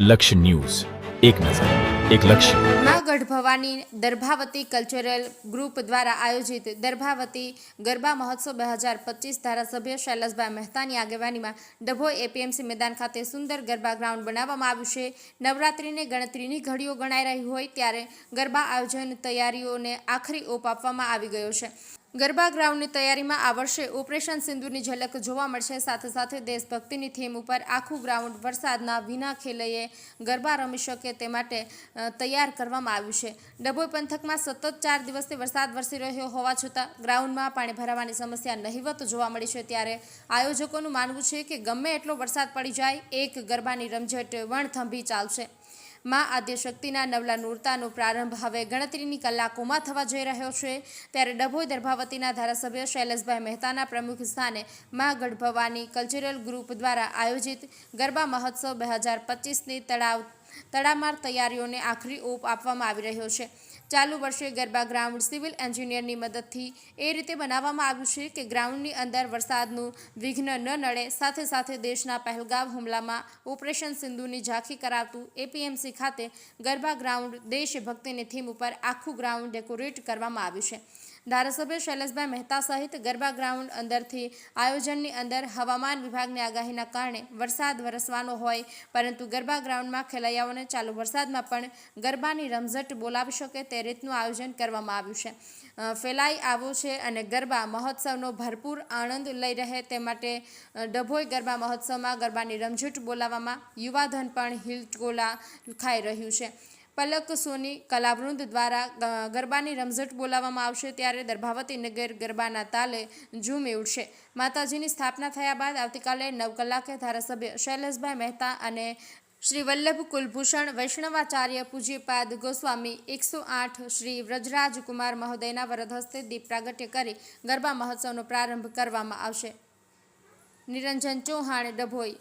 લક્ષ્ય ન્યૂઝ, એક નજર, એક લક્ષ્ય. માગઢ ભવાની દર્ભાવતી કલ્ચરલ ગ્રુપ દ્વારા આયોજિત દર્ભાવતી ગરબા મહોત્સવ 2025 ધારાસભ્ય શૈલેષભાઈ મહેતાની આગેવાનીમાં ડભોઈ એપીએમસી મેદાન ખાતે સુંદર ગરબા ગ્રાઉન્ડ બનાવવામાં આવ્યું છે. નવરાત્રિને ગણતરીની ઘડીઓ ગણાઈ રહી હોય ત્યારે ગરબા આયોજન તૈયારીઓને આખરી ઓપ આપવામાં આવી ગયો છે. ગરબા ગ્રાઉન્ડની તૈયારીમાં આ વર્ષે ઓપરેશન સિંદૂરની ઝલક જોવા મળશે. સાથે સાથે દેશભક્તિની થીમ ઉપર આખું ગ્રાઉન્ડ વરસાદના વિના ખેલૈયે ગરબા રમી શકે તે માટે તૈયાર કરવામાં આવ્યું છે. ડભોઈ પંથકમાં સતત 4 દિવસથી વરસાદ વરસી રહ્યો હોવા છતાં ગ્રાઉન્ડમાં પાણી ભરાવાની સમસ્યા નહિવત જોવા મળી છે. ત્યારે આયોજકોનું માનવું છે કે ગમે એટલો વરસાદ પડી જાય, એક ગરબાની રમઝટ વણથંભી ચાલશે. માં આદ્યશક્તિના નવલા નોરતાનો પ્રારંભ હવે ગણતરીની કલાકોમાં થવા જઈ રહ્યો છે. ત્યારે ડભોઈ દર્ભાવતીના ધારાસભ્ય શૈલેષભાઈ મહેતાના પ્રમુખ સ્થાને માગઢ ભવાની કલ્ચરલ ગ્રુપ દ્વારા આયોજિત ગરબા મહોત્સવ 2025ની તડામાર તૈયારીઓને આખરી ઓપ આપવામાં આવી રહ્યો છે. ચાલુ વર્ષે ગરબા ગ્રાઉન્ડ સિવિલ એન્જિનિયરની મદદથી એ રીતે બનાવવામાં આવ્યું છે કે ગ્રાઉન્ડની અંદર વરસાદનું વિઘ્ન ન નડે. સાથે સાથે દેશના પહેલગામ હુમલામાં ઓપરેશન સિંધુની ઝાંખી કરાવતું એપીએમસી ખાતે ગરબા ગ્રાઉન્ડ દેશભક્તિની થીમ ઉપર આખું ગ્રાઉન્ડ ડેકોરેટ કરવામાં આવ્યું છે. ધારાસભ્ય શૈલેષભાઈ મહેતા સહિત ગરબા ગ્રાઉન્ડ અંદરથી આયોજનની અંદર હવામાન વિભાગની આગાહીના કારણે વરસાદ વરસવાનો હોય, પરંતુ ગરબા ગ્રાઉન્ડમાં ખેલૈયાઓને ચાલુ વરસાદમાં પણ ગરબાની રમઝટ બોલાવી શકે તે રીતનું આયોજન કરવામાં આવ્યું છે. ફેલાઈ આવો છે અને ગરબા મહોત્સવનો ભરપૂર આનંદ લઈ રહે તે માટે ડભોઈ ગરબા મહોત્સવમાં ગરબાની રમઝટ બોલાવવામાં યુવાધન પણ હિલટોલા ખાઈ રહ્યું છે. પલક સોની કલાવૃંદ દ્વારા ગરબાની રમઝટ બોલાવવામાં આવશે. ત્યારે દર્ભાવતી નગર ગરબાના તાલે ઝૂમી ઉઠશે. માતાજીની સ્થાપના થયા બાદ આવતીકાલે 9 કલાકે ધારાસભ્ય શૈલેષભાઈ મહેતા અને શ્રી વલ્લભ કુલભૂષણ વૈષ્ણવાચાર્ય પૂજ્યપાદ ગોસ્વામી 108 શ્રી વ્રજરાજ કુમાર મહોદયના વરદ હસ્તે દીપ પ્રાગટ્ય કરી ગરબા મહોત્સવનો પ્રારંભ કરવામાં આવશે. નિરંજન ચૌહાણ, ડભોઈ.